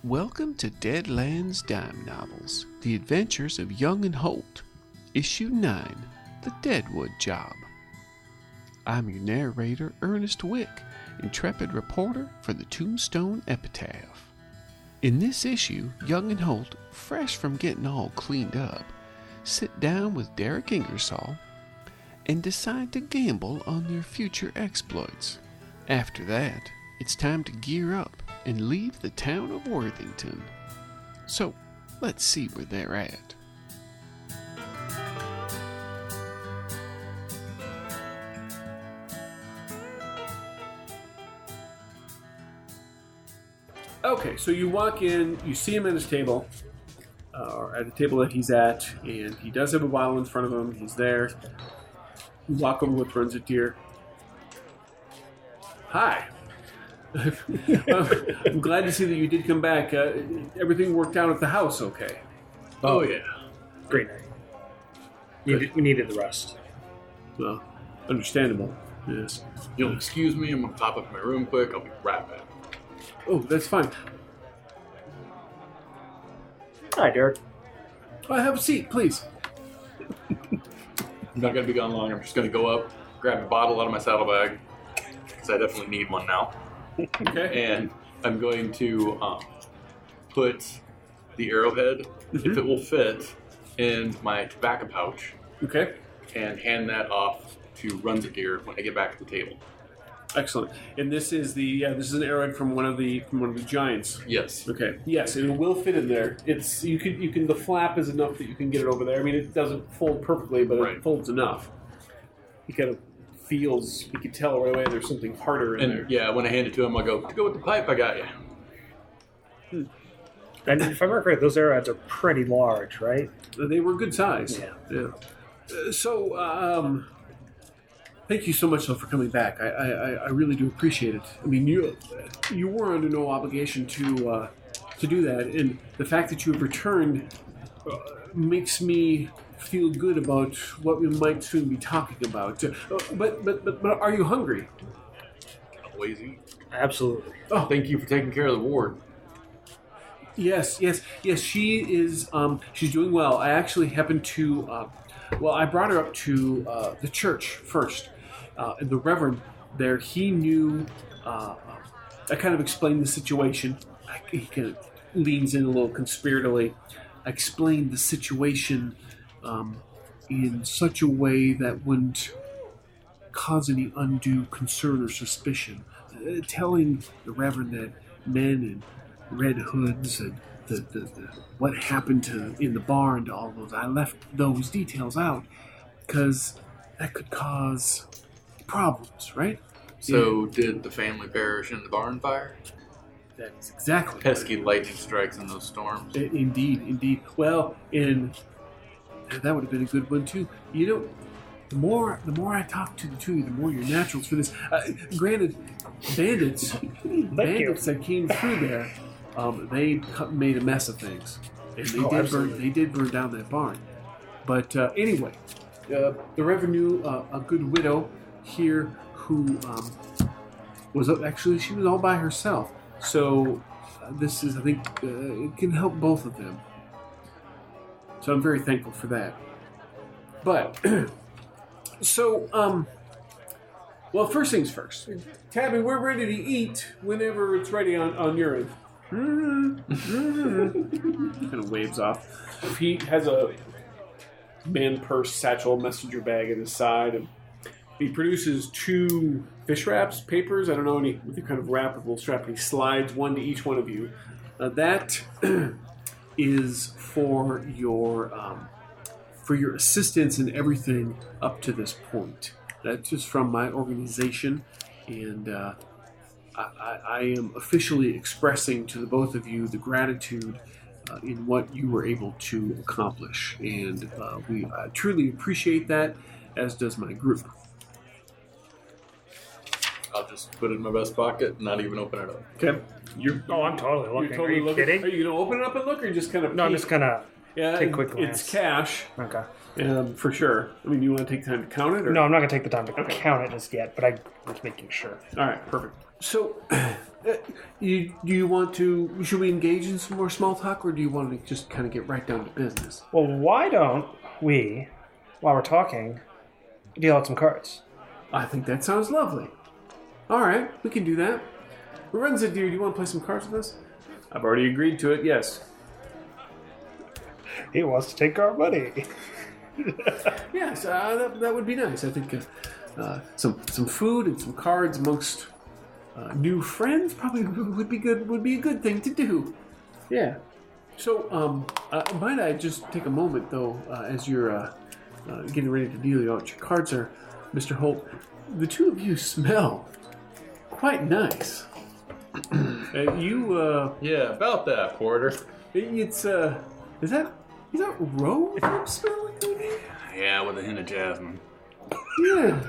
Welcome to Deadlands Dime Novels, The Adventures of Young and Holt, Issue 9, The Deadwood Job. I'm your narrator, Ernest Wick, intrepid reporter for the Tombstone Epitaph. In this issue, Young and Holt, fresh from getting all cleaned up, sit down with Derek Ingersoll and decide to gamble on their future exploits. After that, it's time to gear up and leave the town of Worthington. So, let's see where they're at. Okay, so you walk in, you see him at his table, or at the table that he's at, and he does have a bottle in front of him. He's there. You walk over with runs a deer. Hi. I'm glad to see that you did come back. Everything worked out at the house okay? Oh, yeah. Great night. We needed the rest. Well, understandable, yes. You'll excuse me, I'm going to pop up in my room quick. I'll be right back. Oh, that's fine. Hi, Derek. Have a seat, please. I'm not going to be gone long. I'm just going to go up, grab a bottle out of my saddlebag, because I definitely need one now. Okay. And I'm going to put the arrowhead, if it will fit, in my tobacco pouch. Okay. And hand that off to Runs a Deer when I get back to the table. Excellent. And this is this is an arrowhead from one of the giants. Yes. Okay. Yes, it will fit in there. It's you can the flap is enough that you can get it over there. I mean, it doesn't fold perfectly, but it folds enough. He kind of feels. You can tell right away there's something harder in there. Yeah, when I hand it to him, I go with the pipe I got you. And if I remember correctly, those arrowheads are pretty large, right? They were good size. Yeah. So, thank you so much, though, for coming back. I really do appreciate it. I mean, you were under no obligation to do that, and the fact that you have returned makes me feel good about what we might soon be talking about. But are you hungry? Always eat. Absolutely. Oh, thank you for taking care of the ward. Yes. She is. She's doing well. I actually happened to. I brought her up to the church first. And the Reverend there, he knew. I kind of explained the situation. He kind of leans in a little conspiratorially. I explained the situation in such a way that wouldn't cause any undue concern or suspicion. Telling the Reverend that men in red hoods and the what happened in the barn to all those. I left those details out because that could cause problems, right? So did the family perish in the barn fire? That is exactly pesky lightning strikes in those storms. Indeed. Well, and that would have been a good one too. You know, the more I talk to the two of you, the more you're naturals for this. Granted, bandits that came through there, they made a mess of things, and they did burn down that barn. But anyway, the Reverend, a good widow here who she was all by herself. So this is, I think, it can help both of them. So I'm very thankful for that. But so first things first. Tabby, we're ready to eat whenever it's ready on your end. Kind of waves off. He has a man purse, satchel, messenger bag at his side, and he produces 2 fish wraps, papers. I don't know any with the kind of wrap with a little strap. And he slides one to each one of you. That is for your assistance in everything up to this point. That's just from my organization, and I am officially expressing to the both of you the gratitude in what you were able to accomplish, and we truly appreciate that, as does my group. I'll just put it in my vest pocket and not even open it up. Okay. I'm totally looking. Are you kidding? Are you going to open it up and look, or you just kind of... No, I'm just going to take a quick glance. It's cash. Okay. For sure. I mean, you want to take time to count it? Or? No, I'm not going to take the time to count it just yet, but I was making sure. All right, perfect. So, you want to? Should we engage in some more small talk, or do you want to just kind of get right down to business? Well, why don't we, while we're talking, deal out some cards? I think that sounds lovely. All right, we can do that. Lorenzo, dear, do you want to play some cards with us? I've already agreed to it. Yes. He wants to take our money. Yes, that would be nice. I think some food and some cards amongst new friends probably would be good. Would be a good thing to do. Yeah. So, might I just take a moment though, as you're getting ready to deal out your cards, there, Mr. Holt? The two of you smell quite nice. Yeah, about that, Porter. It's is that rose I'm smelling? Yeah, with a hint of jasmine. Yeah.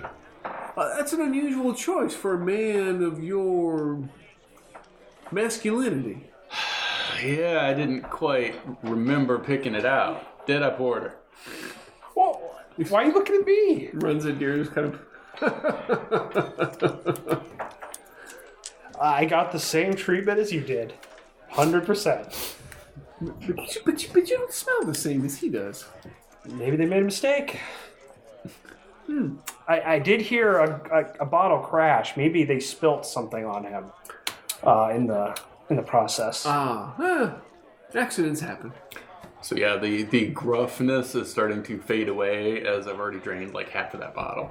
That's an unusual choice for a man of your masculinity. Yeah, I didn't quite remember picking it out. Did I, Porter? Well, why are you looking at me? Runs a deer just kind of. I got the same treatment as you did. 100%. But you don't smell the same as he does. Maybe they made a mistake. I did hear a bottle crash. Maybe they spilt something on him in the process. Accidents happen. So yeah, the gruffness is starting to fade away as I've already drained like half of that bottle.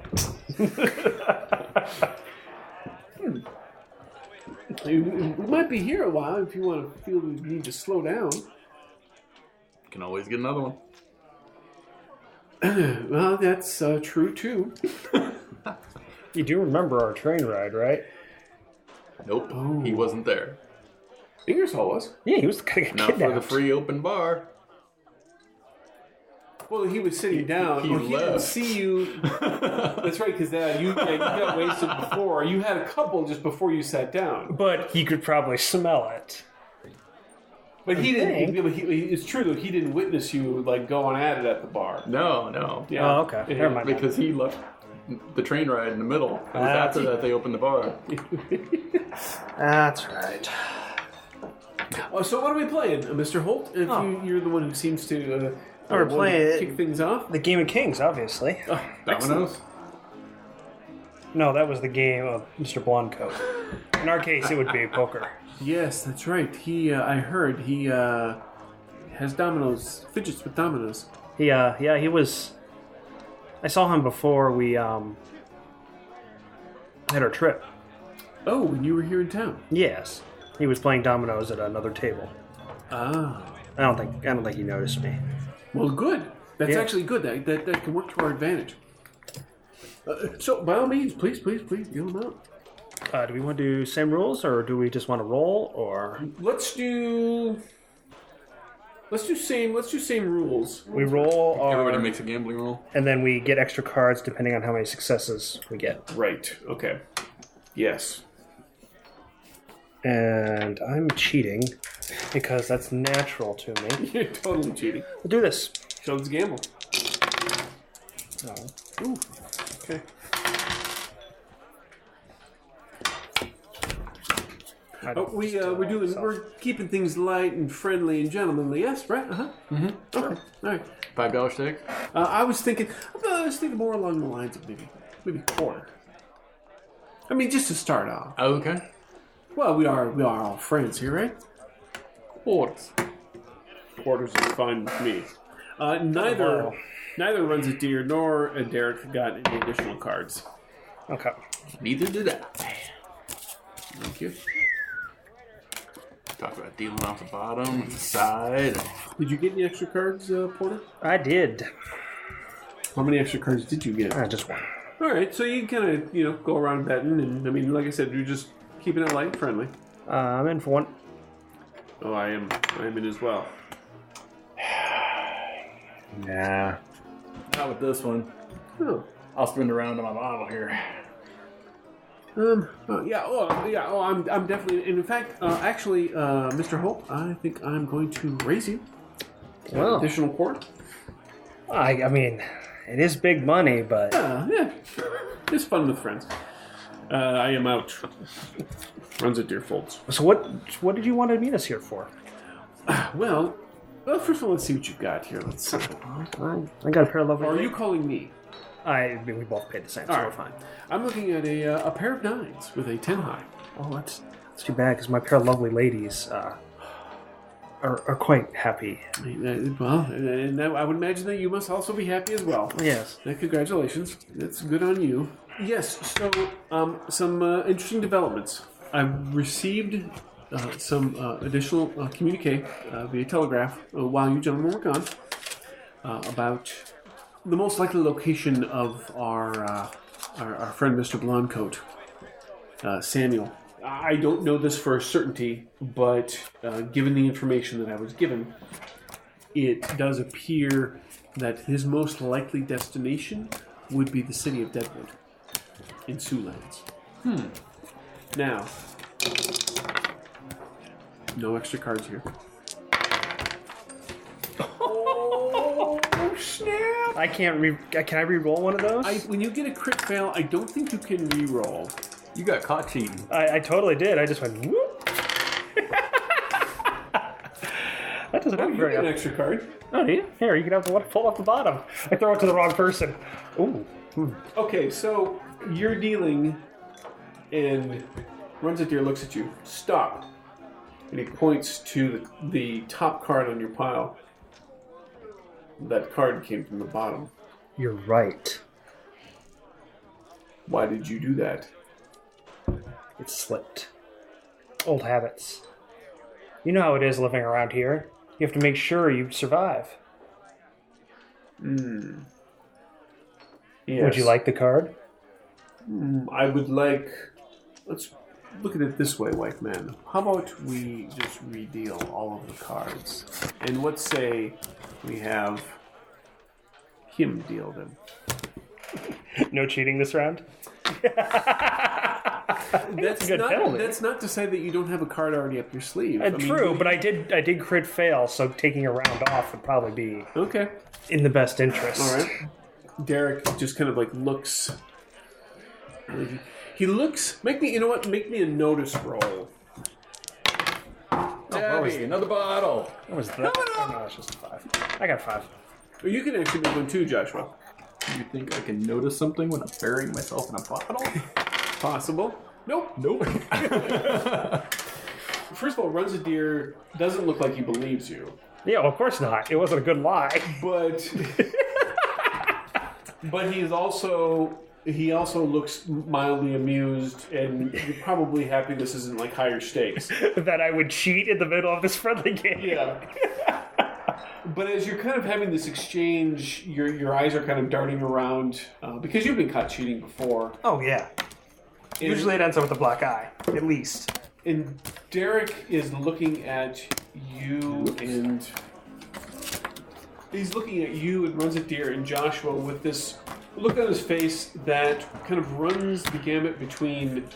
We might be here a while if you want to feel the need to slow down. Can always get another one. Well, that's true too. You do remember our train ride, right? Nope, he wasn't there. Ingersoll was. Yeah, he was kind of Not kidnapped. for the free open bar. Well, he was sitting down. He He didn't left. see you. That's right, because you got wasted before. You had a couple just before you sat down. But he could probably smell it. But he think. didn't. It's true though. He didn't witness you like going at it at the bar. No. Yeah. Oh, okay. Never mind. Because he left the train ride in the middle. It was after that they opened the bar. That's right. Oh, so what are we playing, Mr. Holt? If you're the one who seems to We're want to playing kick things off. The Game of Kings, obviously. Dominoes? No, that was the game of Mr. Blondecoat. In our case, it would be poker. Yes, that's right. I heard he has dominoes, fidgets with dominoes. He was. I saw him before we had our trip. Oh, when you were here in town. Yes, he was playing dominoes at another table. Ah. I don't think he noticed me. Well, good. That's Yeah. actually good. That can work to our advantage. So, by all means, please, deal them out. Do we want to do same rules, or do we just want to roll, or Let's do same rules. we roll Everybody our, makes a gambling roll. and then we get extra cards depending on how many successes we get. Right. Okay. Yes. And I'm cheating because that's natural to me. You're totally cheating. We'll do this. So let's gamble. Oh. Ooh. Okay. We're keeping things light and friendly and gentlemanly. Yes, right? Okay. All right. $5 steak? I was thinking more along the lines of maybe quarter. I mean, just to start off. Oh, okay. Well, we are all friends here, right? Quarters. Quarters is fine with me. Neither Runs a Deer nor Derek got any additional cards. Okay. Neither did I. Thank you. Talk about dealing off the bottom and the side. Did you get any extra cards, Porter? I did. How many extra cards did you get? Just one. All right, so you kind of go around betting, and I mean, like I said, you're just keeping it light and friendly. I'm in for one. Oh, I am in as well. Nah. Not with this one. Oh. I'll spin around on my bottle here. I'm definitely. In fact, actually, Mr. Holt, I think I'm going to raise you. Well. Additional quart. I mean, it is big money, but Yeah, it's fun with friends. I am out. Runs at deer folds. So what did you want to meet us here for? Well, first of all, let's see what you've got here. Let's see. I got a pair of lovely... Or are you calling me? We both paid the same, so All we're right. fine. I'm looking at a pair of 9s with a 10 high. Oh, that's too bad, because my pair of lovely ladies are quite happy. Well, and I would imagine that you must also be happy as well. Yes. Congratulations. That's good on you. Yes, so some interesting developments. I've received some additional communique via telegraph while you gentlemen were gone about the most likely location of our friend Mr. Blondecoat, Samuel. I don't know this for a certainty, but given the information that I was given, it does appear that his most likely destination would be the city of Deadwood in Siouxlands. Now, no extra cards here. Oh, snap! I can't can I re-roll one of those? When you get a crit fail, I don't think you can re-roll. You got caught cheating. I totally did. I just went whoop. That doesn't happen You very get an often. extra card. Oh, do you? Here, you can have the one pull off the bottom. I throw it to the wrong person. Ooh. Okay, so you're dealing, and runs at deer, looks at you. Stop. And he points to the top card on your pile. That card came from the bottom. You're right. Why did you do that? It slipped. Old habits. You know how it is living around here. You have to make sure you survive. Yes. Would you like the card? I would like... Let's look at it this way, white man. How about we just redeal all of the cards? And let's say we have him deal them. No cheating this round? That's a good not, penalty. that's not to say that you don't have a card already up your sleeve. True, but I did crit fail, so taking a round off would probably be Okay. in the best interest. All right. Derek just kind of like looks. He looks. Make me. You know what? Make me a notice roll. Debbie, another bottle. What was that? Oh, no, it's just a 5. I got 5. Or you can actually make one too, Joshua. You think I can notice something when I'm burying myself in a bottle? Possible. Nope. First of all, Runs a Deer doesn't look like he believes you, Yeah, well, of course not. It wasn't a good lie. but he also looks mildly amused, and you're probably happy this isn't like higher stakes. That I would cheat in the middle of this friendly game. Yeah. But as you're kind of having this exchange, your eyes are kind of darting around because you've been caught cheating before. Oh, yeah. Usually it ends up with a black eye, at least. And Derek is looking at you, and he's looking at you and Runs a Deer and Joshua with this look on his face that kind of runs the gamut between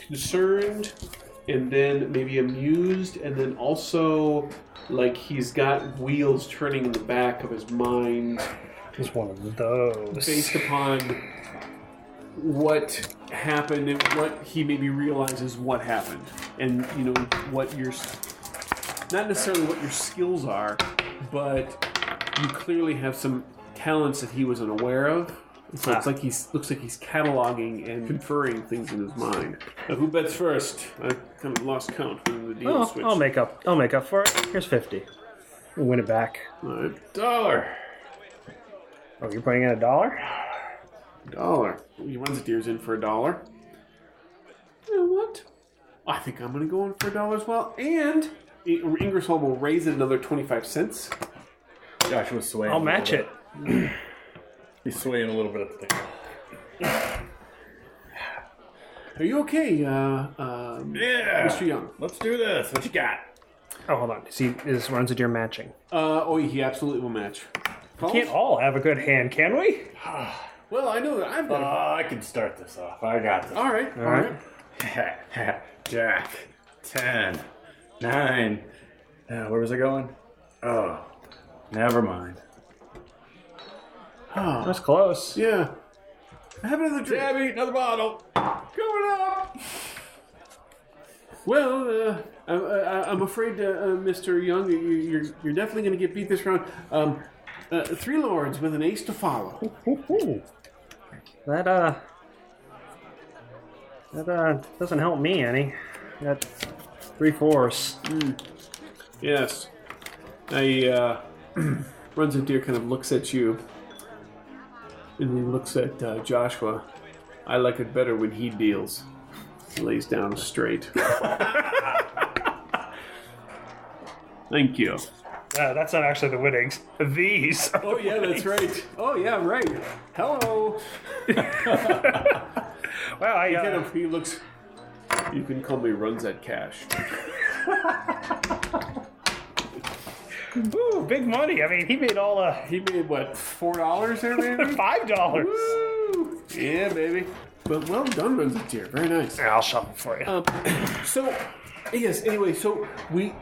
concerned and then maybe amused, and then also like he's got wheels turning in the back of his mind. Just one of those. Based upon what happened and what he maybe realizes what happened, and you know what your not necessarily what your skills are, but you clearly have some talents that he was unaware of. So it's like looks like he's cataloging and conferring things in his mind. Now, who bets first? I kind of lost count when the deal switched. I'll make up for it. Here's 50. We'll win it back. All right. $1. Oh, you're putting in $1? $1. He runs the deers in for $1. You know what? I think I'm going to go in for $1 as well. And Ingersoll will raise it another 25 cents. Joshua's swaying. I'll match it. He's swaying a little bit at the thing. Are you okay, Yeah. Mr. Young? Let's do this. What you got? Oh, hold on. Is Runs a Deer matching? He absolutely will match. Can't all have a good hand, can we? Well, I know that I've got I can start this off. I got this. All right. Jack. 10. 9. Where was I going? Oh. Never mind. Oh, That's close. yeah. I have another drink. Debbie, another bottle. Go Well, I'm afraid, Mr. Young, you're definitely going to get beat this round. 3 lords with an ace to follow. That doesn't help me any. Got 3 4s. Yes. Runs a deer kind of looks at you, and he looks at Joshua. I like it better when he deals. He lays down straight. Thank you. That's not actually the winnings. These. Oh yeah, that's right. Oh yeah, right. Hello. Well, He looks. You can call me Runs at Cash. Ooh, big money. I mean, he made all He made what, $4 there, maybe? $5. Woo! Yeah, baby. But well done, Runs at Deer. Very nice. I'll shuffle for you. So, yes. Anyway, so we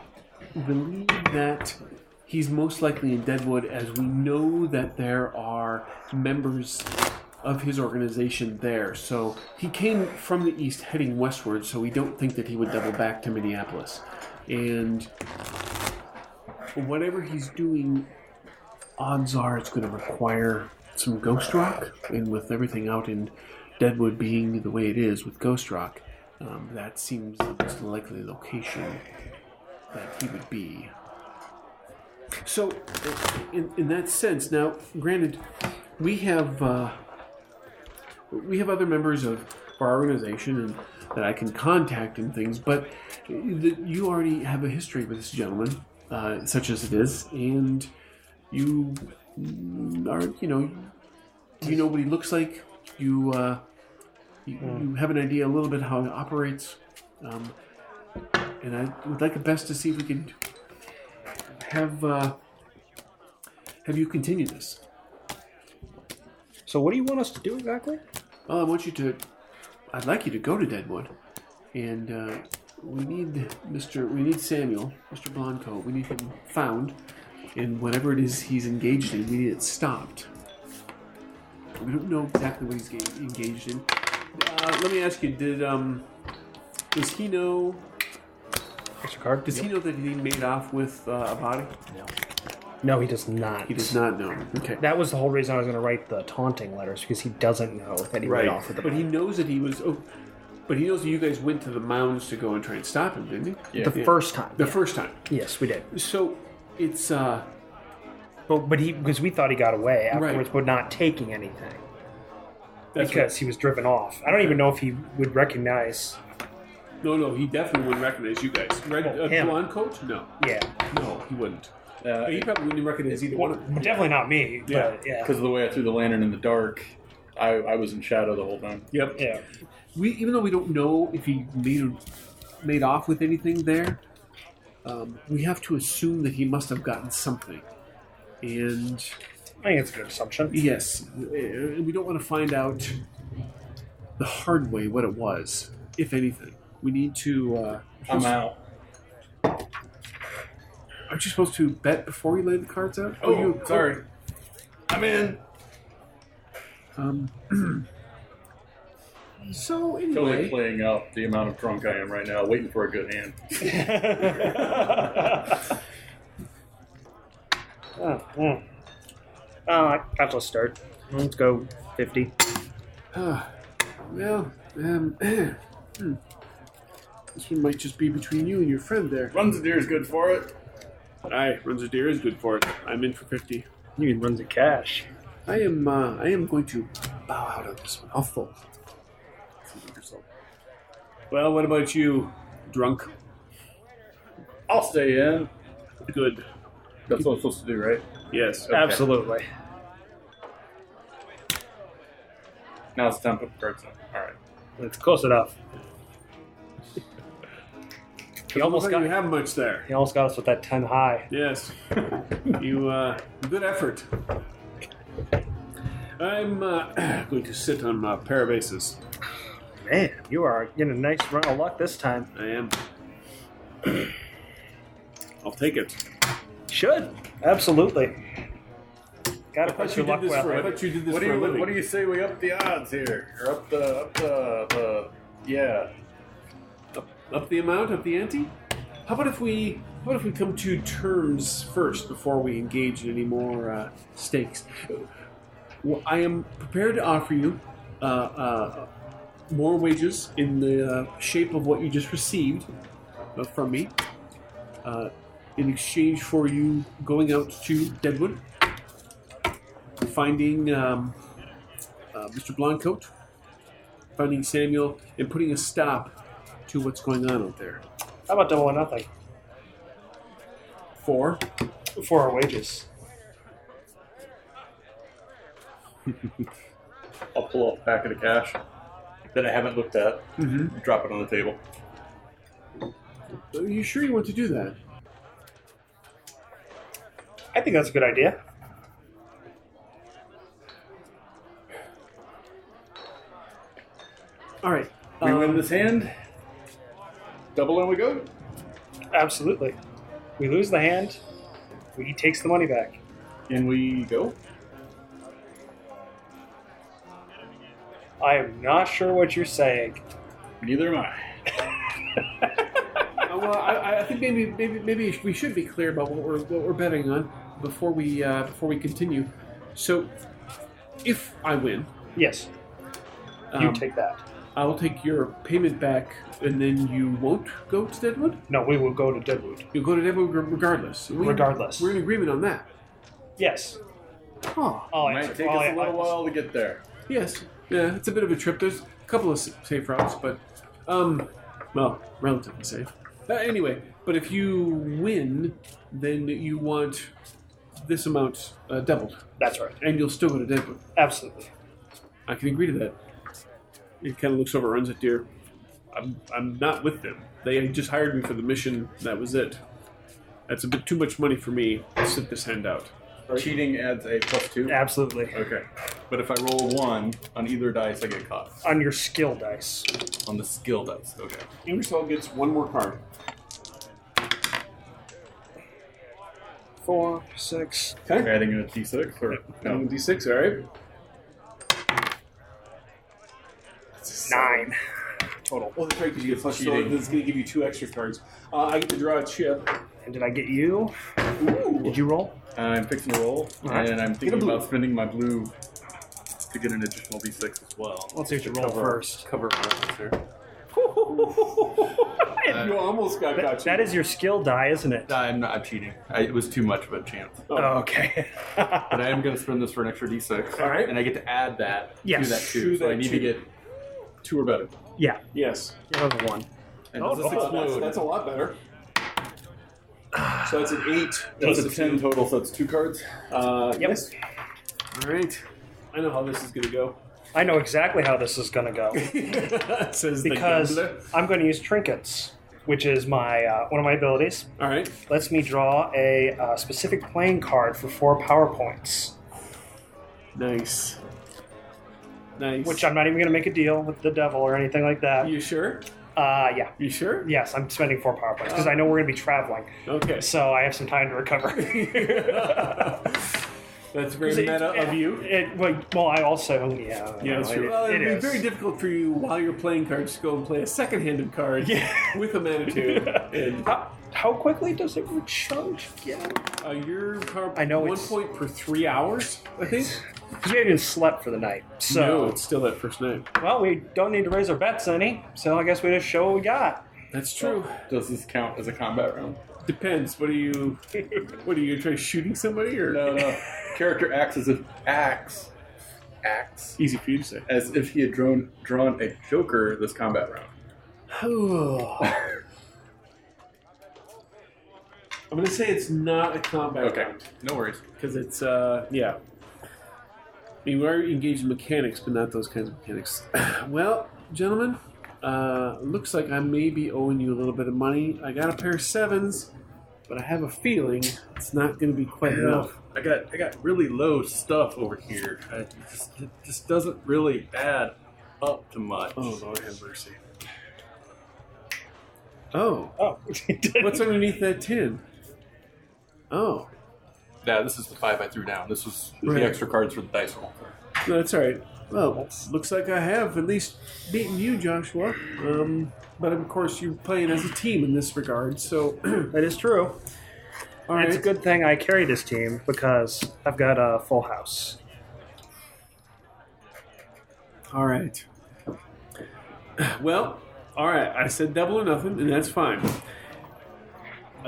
believe that he's most likely in Deadwood, as we know that there are members of his organization there. So he came from the east heading westward, so we don't think that he would double back to Minneapolis. And whatever he's doing, odds are it's going to require some ghost rock. And with everything out in Deadwood being the way it is with ghost rock, that seems the most likely location that he would be. So, in that sense, now, granted, we have other members of our organization and that I can contact and things, but you already have a history with this gentleman, such as it is, and you are, you know what he looks like. You have an idea a little bit how he operates, and I would like it best to see if we can have you continue this. So what do you want us to do exactly? Well, I'd like you to go to Deadwood, and we need Samuel, Mr. Blanco. We need him found, and whatever it is he's engaged in, we need it stopped. We don't know exactly what he's engaged in. Let me ask you: does he know? Extra card. Does he know that he made off with a body? No, he does not. He does not know. Okay. That was the whole reason I was going to write the taunting letters, because he doesn't know that he went off with the But he knows that he was. But he knows that you guys went to the mounds to go and try and stop him, didn't he? Yeah. The first time. The first time. Yes, we did. So it's But he, because we thought he got away afterwards, but not taking anything. That's because he was driven off. I don't even know if he would recognize. No, he definitely wouldn't recognize you guys. Him. Blonde coat? No. Yeah. No, he wouldn't. He probably wouldn't recognize either one of them. Definitely not me. Yeah. But, yeah. Because of the way I threw the lantern in the dark, I was in shadow the whole time. Yep. Yeah. Even though we don't know if he made off with anything there, we have to assume that he must have gotten something. And I think it's a good assumption. yes, we don't want to find out the hard way what it was, if anything. We need to... I'm out. Aren't you supposed to bet before you lay the cards out? Sorry. I'm in. So, Totally anyway... playing up the amount of drunk I am right now, waiting for a good hand. Let's start. Let's go 50. Well, this one might just be between you and your friend there. Runs the deer is good for it. Aye, Runs a Deer is good for it. I'm in for 50. You can run the cash. I am going to bow out on this one. I'll fold. Well, what about you, drunk? I'll stay in. Good. That's what I'm supposed to do, right? Yes. Okay. Absolutely. Now it's time to put the cards in. All right. It's close enough. He almost got. You have much there. He almost got us with that 10 high. Yes. Good effort. I'm going to sit on a pair of aces. Man, you are getting a nice run of luck this time. I am. I'll take it. Should. Absolutely. Gotta I put thought your you luck did this well. I thought you did this What for a do living. you say we up the odds here? Or up the yeah. Up the amount, up the ante? How about if we come to terms first before we engage in any more stakes? Well, I am prepared to offer you more wages in the shape of what you just received from me in exchange for you going out to Deadwood, finding Mr. Blondcoat, finding Samuel, and putting a stop to what's going on out there. How about double or nothing? For For our wages. I'll pull out a packet of cash that I haven't looked at. Mm-hmm. Drop it on the table. Are you sure you want to do that? I think that's a good idea. All right. We win this hand. Double and we go. Absolutely. We lose the hand. He takes the money back. And we go. I am not sure what you're saying. Neither am I. Well, I think maybe we should be clear about what we're betting on before we continue. So, if I win, Yes. You take that. I will take your payment back, and then you won't go to Deadwood? No, we will go to Deadwood. You'll go to Deadwood regardless. Regardless. We're in agreement on that. Yes. Oh. Oh, Might take us a little while to get there. Yes. Yeah, it's a bit of a trip. There's a couple of safe routes, but, well, relatively safe. Anyway, but if you win, then you want this amount doubled. That's right. And you'll still go to Deadwood. Absolutely. I can agree to that. He kind of looks over, runs at Deer. I'm not with them. They just hired me for the mission. That was it. That's a bit too much money for me to sit this hand out. Cheating adds a +2? Absolutely. Okay. But if I roll 1 on either dice, I get caught. On your skill dice. On the skill dice. Okay. Ingersoll gets one more card. 4, 6. Okay. Adding in a D6 or no? D6, all right. 9 total. Oh, that's right, because you get plus. So Cheating. this is going to give you 2 extra cards. I get to draw a chip. And did I get you? Ooh. Did you roll? I'm fixing to roll, Alright. and I'm Get a thinking blue. about spending my blue to get an additional D6 as well. Let's see what you roll first. Cover our here. You almost got you. That is your skill die, isn't it? I'm cheating. It was too much of a chance. Oh, okay. But I am going to spend this for an extra D6. All right. And I get to add that Yes. to that 2. To So I that need 2. to get 2 or better. Yeah. Yes. Another 1. And Oh, does this oh, explode? That's a lot better. So it's an 8. That's plus a 10 total, so it's 2 cards. Yep. Yes. All right. I know how this is going to go. I know exactly how this is going to go. Says Because the gambler. I'm going to use trinkets, which is my one of my abilities. All right. Lets me draw a specific playing card for 4 power points. Nice. Nice. Which I'm not even going to make a deal with the devil or anything like that. You sure? Yeah. You sure? Yes, I'm spending 4 power points because I know we're going to be traveling. Okay. So I have some time to recover. That's very meta of you. Well, I also, yeah. Yeah, that's true. Well, It it'd be is. very difficult for you while you're playing cards to go and play a second-handed card with a Manitou. And How quickly does it recharge again? your power I know 1 it's- point per 3 hours, I think. Because we haven't even slept for the night. So, No, it's still that first night. well, we don't need to raise our bets any. So I guess we just show what we got. That's true. Does this count as a combat round? Depends. What are you trying shooting somebody or No. Character acts as if acts Easy for you to say. as if he had drawn a Joker this combat round. I'm going to say it's not a combat Okay, round. no worries. Because it's, yeah. I mean, we are engaged in mechanics, but not those kinds of mechanics. Well, gentlemen, looks like I may be owing you a little bit of money. I got a pair of 7s, but I have a feeling it's not going to be quite enough. I got really low stuff over here. It just doesn't really add up to much. Oh, Lord have mercy. Oh. Oh. What's underneath that 10? Oh. Yeah, this is the 5 I threw down. This was Right. the extra cards for the dice roll. No, that's all right. Well, looks like I have at least beaten you, Joshua. But of course, you're playing as a team in this regard, so... That is true. All And right. it's a good thing I carry this team because I've got a full house. All right. Well, all right. I said double or nothing, and that's fine.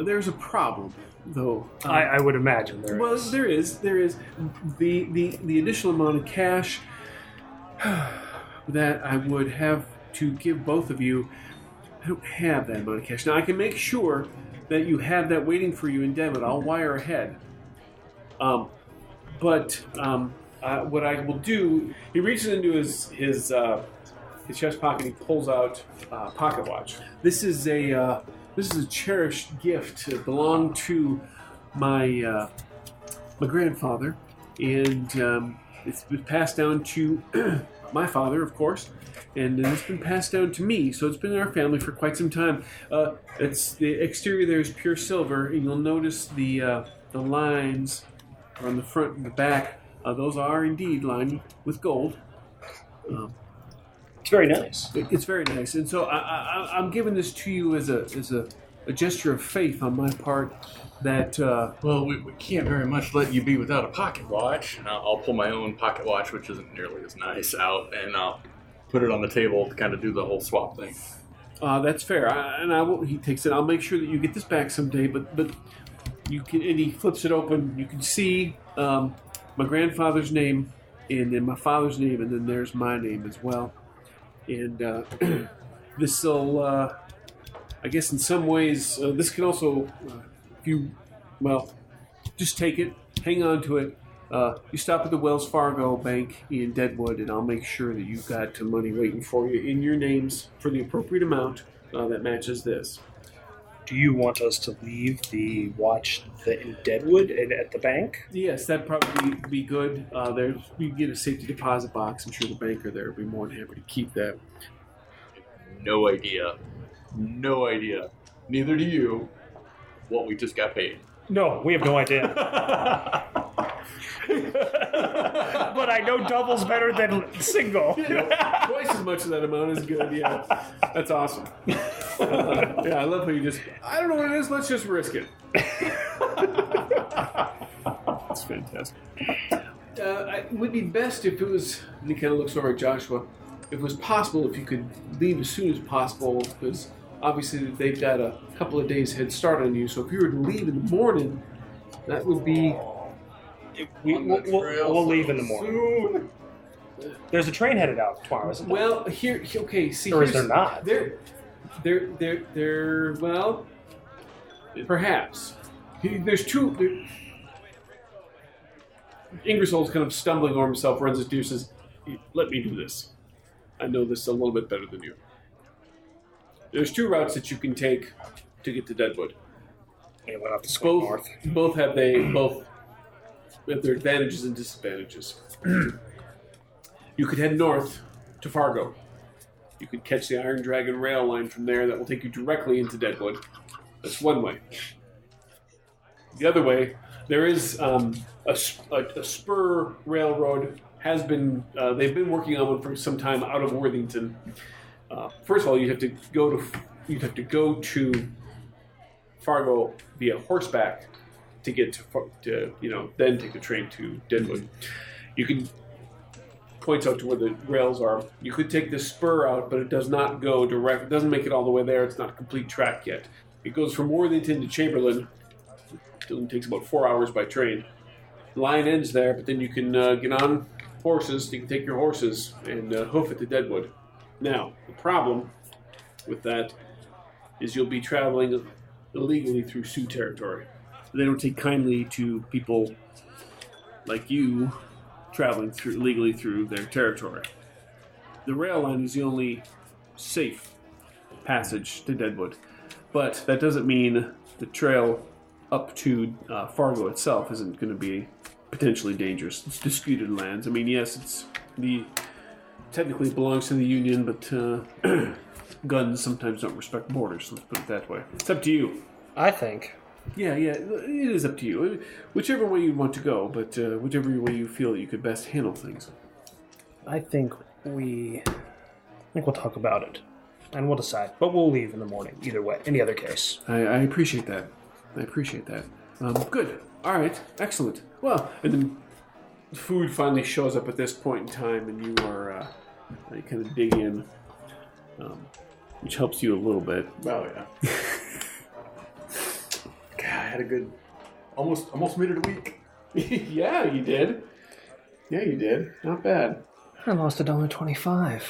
There's a problem, though. I would imagine there Well, is. there is. There is. The additional amount of cash that I would have to give both of you, I don't have that amount of cash. Now, I can make sure that you have that waiting for you in debit. I'll wire ahead. But what I will do, he reaches into his chest pocket and he pulls out a pocket watch. This is a cherished gift. It belonged to my grandfather, and it's been passed down to my father, of course, and it's been passed down to me. So it's been in our family for quite some time. It's the exterior there is pure silver, and you'll notice the lines on the front and the back. Those are indeed lined with gold. It's very nice. It's very nice, and so I'm giving this to you as a gesture of faith on my part. That Well, we can't very much let you be without a pocket watch. I'll pull my own pocket watch, which isn't nearly as nice, out, and I'll put it on the table to kind of do the whole swap thing. that's fair, and I will. He takes it. I'll make sure that you get this back someday. But you can. And he flips it open. You can see my grandfather's name, and then my father's name, and then there's my name as well. And this will, I guess, in some ways, this can also. Just take it, hang on to it. You stop at the Wells Fargo Bank in Deadwood, and I'll make sure that you've got money waiting for you in your names for the appropriate amount that matches this. Do you want us to leave the watch in Deadwood and at the bank? Yes, that'd probably be good. You get a safety deposit box. I'm sure the banker there would be more than happy to keep that. No idea. Neither do you. What we just got paid. No, we have no idea. But I know double's better than single. Twice as much of that amount is good, yeah. That's awesome. I love how you just, I don't know what it is, let's just risk it. That's fantastic. It would be best if it was, and he kind of looks over at Joshua, if it was possible, if you could leave as soon as possible, because obviously they've got a couple of days head start on you, so if you were to leave in the morning, that would be... We'll leave in the morning. There's a train headed out tomorrow, isn't there? Well, okay, see... Or is there not? They're well, perhaps. There's two... Ingersoll's kind of stumbling over himself, runs his deuce, says, let me do this. I know this a little bit better than you. There's two routes that you can take to get to Deadwood. They went up to school north. Both have their advantages and disadvantages. You could head north to Fargo. You could catch the Iron Dragon rail line from there that will take you directly into Deadwood. That's one way. The other way, there is a spur railroad. They've been working on one for some time out of Worthington. First of all, you'd have to go to Fargo via horseback to get to then take the train to Deadwood. You can points out to where the rails are. You could take the spur out, but it does not go direct. It doesn't make it all the way there. It's not a complete track yet. It goes from Worthington to Chamberlain. It only takes about 4 hours by train. The line ends there, but then you can get on horses. You can take your horses and hoof it to Deadwood. Now, the problem with that is you'll be traveling illegally through Sioux territory. They don't take kindly to people like you traveling illegally through their territory. The rail line is the only safe passage to Deadwood, but that doesn't mean the trail up to Fargo itself isn't going to be potentially dangerous. It's disputed lands. I mean, yes, technically belongs to the Union, but guns sometimes don't respect borders. Let's put it that way. It's up to you. I think. Yeah, it is up to you. Whichever way you want to go, but whichever way you feel that you could best handle things. I think we'll talk about it. And we'll decide. But we'll leave in the morning, either way. Any other case. I appreciate that. Good. All right. Excellent. Well, and then food finally shows up at this point in time, and you are you kind of dig in, which helps you a little bit. Oh, yeah. God, I had a good... Almost made it a week. Yeah, you did. Not bad. I lost $1.25.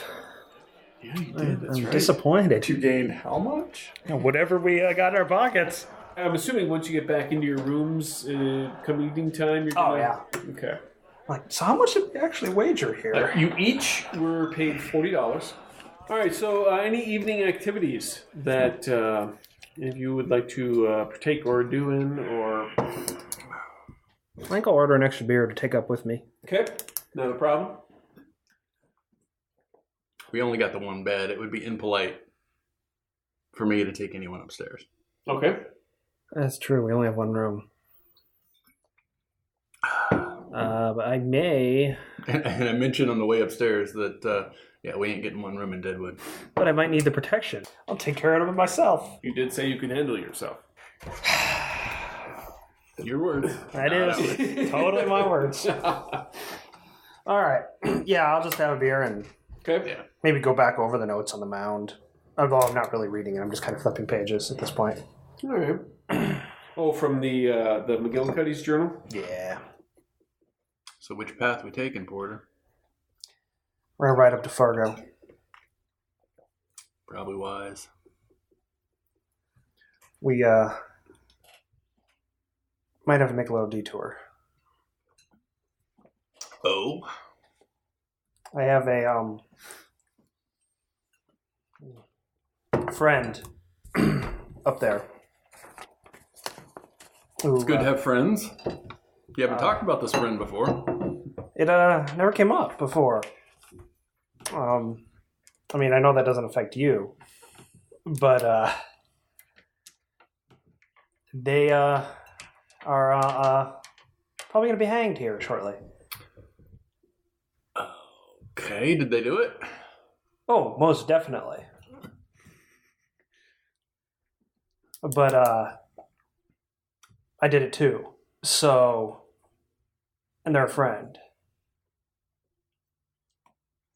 Yeah, you did. That's I'm right. disappointed. You gained how much? Whatever we got in our pockets. I'm assuming once you get back into your rooms, come evening time, you're gonna... Oh, yeah. Okay. So how much did we actually wager here? You each were paid $40. All right, so any evening activities that if you would like to partake or do in, or... I think I'll order an extra beer to take up with me. Okay, not a problem. We only got the one bed. It would be impolite for me to take anyone upstairs. Okay. That's true. We only have one room. But I may... And I mentioned on the way upstairs that, we ain't getting one room in Deadwood. But I might need the protection. I'll take care of it myself. You did say you could handle yourself. Your words. That is totally my words. All right. Yeah, I'll just have a beer and Okay. Yeah. maybe go back over the notes on the mound. Although I'm not really reading it. I'm just kind of flipping pages at this point. All right. Oh, from the McGillicuddy's journal? Yeah. So which path we taking, Porter? We're going to ride up to Fargo. Probably wise. We might have to make a little detour. Oh? I have a friend up there. It's good to have friends. You haven't talked about this friend before. It never came up before. I mean, I know that doesn't affect you, but they are probably going to be hanged here shortly. Okay, did they do it? Oh, most definitely. But I did it too. So, and they're a friend.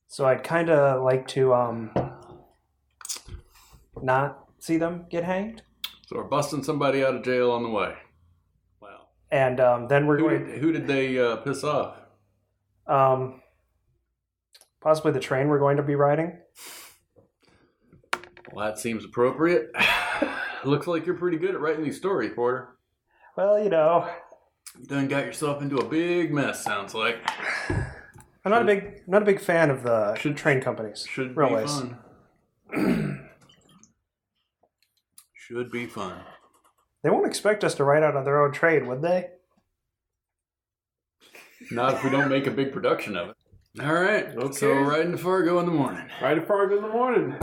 So I'd kind of like to not see them get hanged. So we're busting somebody out of jail on the way. Wow. And then we're Who did they piss off? possibly the train we're going to be riding. Well, that seems appropriate. Looks like you're pretty good at writing these stories, Porter. Well, you know, You done got yourself into a big mess, sounds like. I'm not a big fan of the train companies. Should railways. be fun. Should be fun. They won't expect us to ride out on their own train, would they? Not if we don't make a big production of it. All right. Okay. So we're riding to Fargo in the morning. Ride to Fargo in the morning.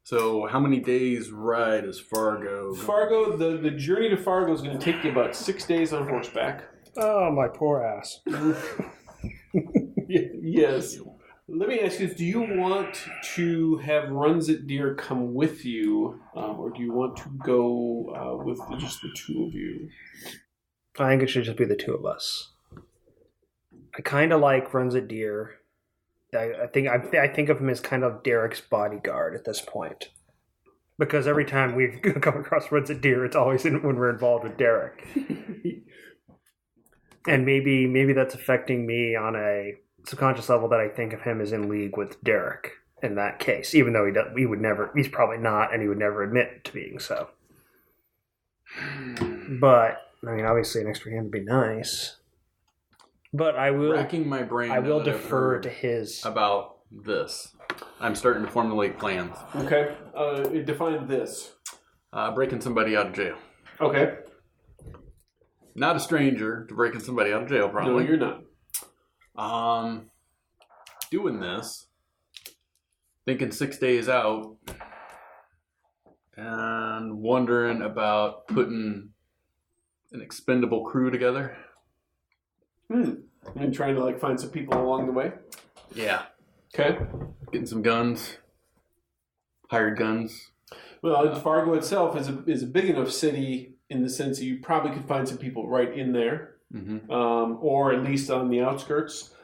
So how many days ride is Fargo? Fargo, the journey to Fargo is going to take you about 6 days on horseback. Oh, my poor ass. Yes. Let me ask you this. Do you want to have Runs It Deer come with you, or do you want to go with just the two of you? I think it should just be the two of us. I kind of like Runs It Deer. I think of him as kind of Derek's bodyguard at this point, because every time we come across Runs It Deer, it's always when we're involved with Derek. And maybe that's affecting me on a subconscious level that I think of him as in league with Derek in that case, even though he's probably not, and he would never admit to being so. But I mean, obviously, an extra hand would be nice. But I will. Racking my brain. I will now that I've defer heard to his. about this. I'm starting to formulate plans. Okay. Define this. Breaking somebody out of jail. Okay. Not a stranger to breaking somebody out of jail, No, probably. you're not. Doing this, thinking 6 days out, and wondering about putting an expendable crew together. And trying to find some people along the way. Yeah. Okay. Getting some guns. Hired guns. Well, Fargo itself is a big enough city in the sense that you probably could find some people right in there, or at least on the outskirts.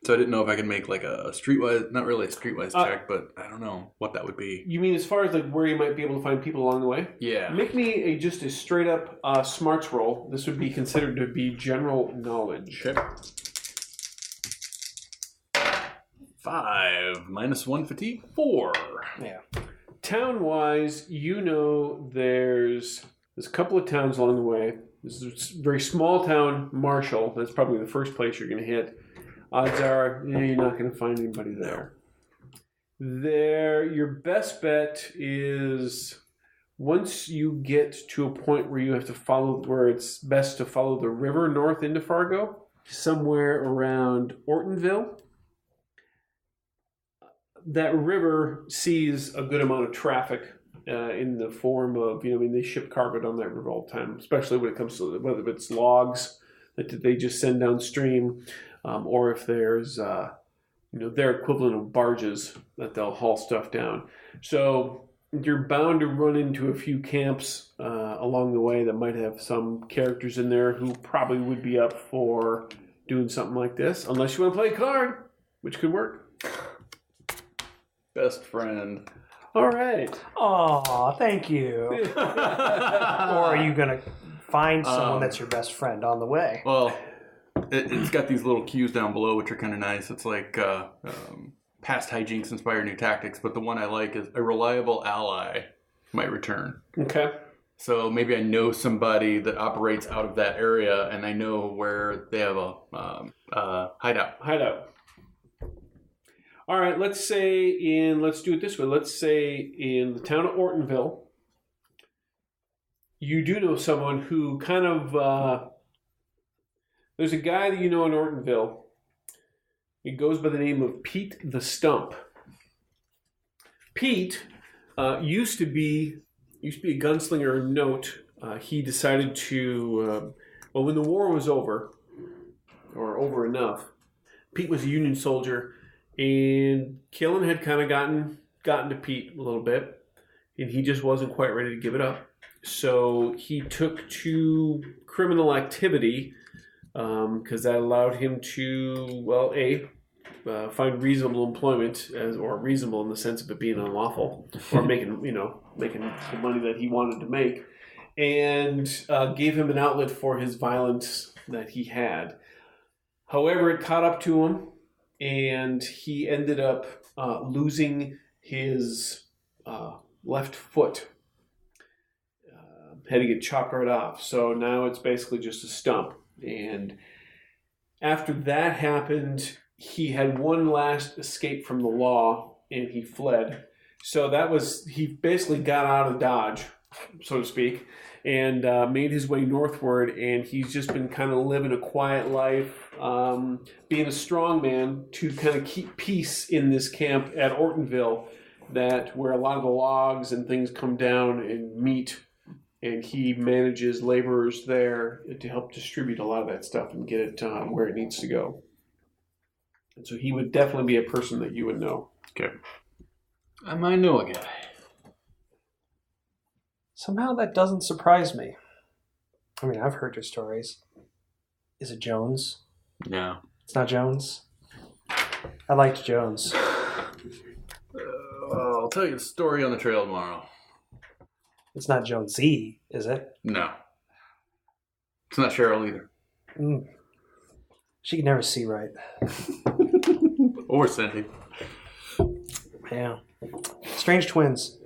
So I didn't know if I could make like a streetwise, not really a streetwise check, but I don't know what that would be. You mean as far as like where you might be able to find people along the way? Yeah. Make me just a straight up smarts roll. This would be considered to be general knowledge. Okay. 5 minus 1 fatigue, 4. Yeah. Town-wise, you know there's a couple of towns along the way. This is a very small town, Marshall. That's probably the first place you're going to hit. Odds are you're not going to find anybody there. Your best bet is once you get to a point where you have to where it's best to follow the river north into Fargo, somewhere around Ortonville. That river sees a good amount of traffic in the form of, they ship cargo down that river all the time, especially when it comes to whether it's logs that they just send downstream, or if there's, their equivalent of barges that they'll haul stuff down. So you're bound to run into a few camps along the way that might have some characters in there who probably would be up for doing something like this, unless you want to play a card, which could work. Best friend. All right. Aw, thank you. Or are you going to find someone that's your best friend on the way? Well, it's got these little cues down below, which are kind of nice. It's like past hijinks inspire new tactics, but the one I like is a reliable ally might return. Okay. So maybe I know somebody that operates out of that area, and I know where they have a hideout. All right, let's do it this way. Let's say in the town of Ortonville, you do know someone who kind of, there's a guy that you know in Ortonville. He goes by the name of Pete the Stump. Pete used to be a gunslinger of note. He decided to, when the war was over, or over enough, Pete was a Union soldier. And killing had kind of gotten to Pete a little bit, and he just wasn't quite ready to give it up. So he took to criminal activity because that allowed him to, find reasonable employment, or reasonable in the sense of it being unlawful, or making the money that he wanted to make, and gave him an outlet for his violence that he had. However, it caught up to him. And he ended up losing his left foot. Had to get chopped right off. So now it's basically just a stump. And after that happened, he had one last escape from the law, and he fled. So he basically got out of Dodge, so to speak, and made his way northward, and he's just been kind of living a quiet life, being a strong man to kind of keep peace in this camp at Ortonville, where a lot of the logs and things come down and meet, and he manages laborers there to help distribute a lot of that stuff and get it where it needs to go. And so he would definitely be a person that you would know. Okay. I might know a guy. Somehow that doesn't surprise me. I mean, I've heard your stories. Is it Jones? No. It's not Jones? I liked Jones. I'll tell you the story on the trail tomorrow. It's not Jonesy, is it? No. It's not Cheryl either. She can never see right. Or Cindy. Yeah. Strange twins.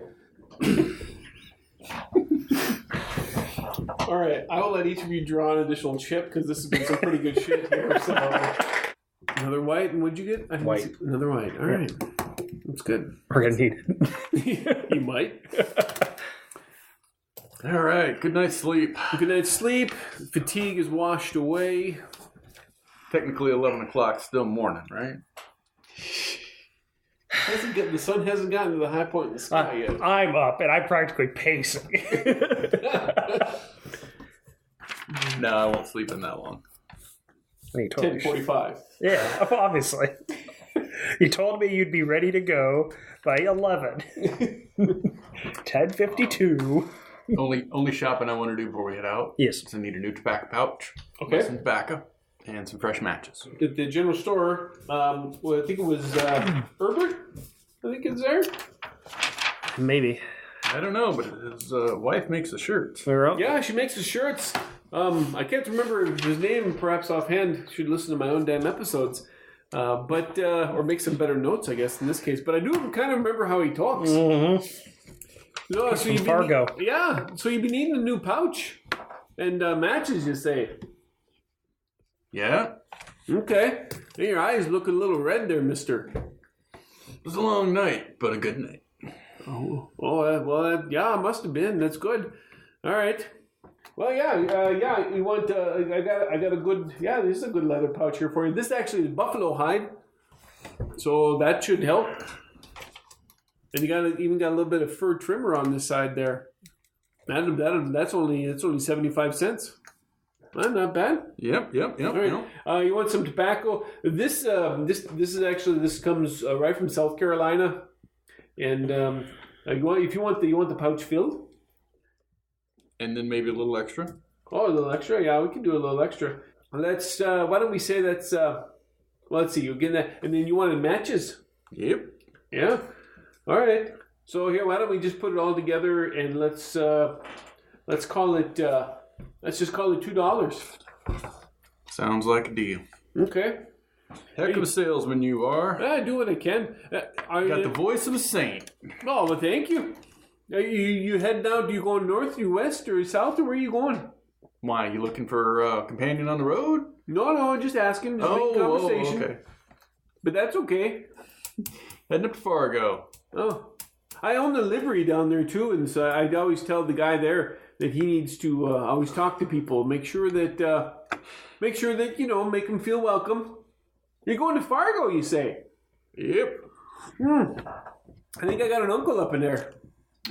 All right, I will let each of you draw an additional chip because this has been some pretty good shit here. So, another white, and what'd you get? White. Another white. All right, that's good. We're gonna need it. You might. All right, good night's sleep. Good night's sleep. Fatigue is washed away. Technically 11 o'clock, still morning, right? The sun hasn't gotten to the high point in the sky yet. I'm up, and I'm practically pacing. No, I won't sleep in that long. 10:45. Yeah, obviously. You told me you'd be ready to go by 11. 10:52. Only shopping I want to do before we head out. Yes. is I need a new tobacco pouch. Okay. Some tobacco. And some fresh matches. At the general store, well, I think it was Herbert. I think it's there. Maybe. I don't know, but his wife makes the shirts. Yeah, she makes the shirts. I can't remember his name, perhaps offhand. Should listen to my own damn episodes. But or make some better notes, I guess, in this case. But I do kind of remember how he talks. Mm-hmm. No, so Fargo. So you've been needing a new pouch and matches, you say? Yeah? Okay. And your eyes look a little red there, mister. It was a long night, but a good night. Yeah, it must have been. That's good. All right. Well, yeah. You want? I got a good. Yeah, this is a good leather pouch here for you. This actually is buffalo hide, so that should help. And you even got a little bit of fur trimmer on this side there. That's only 75 cents. Not bad. Yep. All right. You want some tobacco? This comes right from South Carolina, and you want the pouch filled, and then maybe a little extra. Oh, a little extra. Yeah, we can do a little extra. Let's. Why don't we say that's? Well, let's see. You're getting that, and then you wanted matches. Yep. Yeah. All right. So here, why don't we just put it all together and let's call it. Let's just call it $2. Sounds like a deal. Okay. Heck of a salesman you are. I do what I can. Got the voice of a saint. Oh, well, thank you. You head down, do you go north, you west, or south, or where are you going? Why, you looking for a companion on the road? No, just asking. Just making conversation. Okay. But that's okay. Heading up to Fargo. Oh. I own the livery down there, too, and so I always tell the guy there that he needs to always talk to people, make sure that, make them feel welcome. You're going to Fargo, you say? Yep. I think I got an uncle up in there.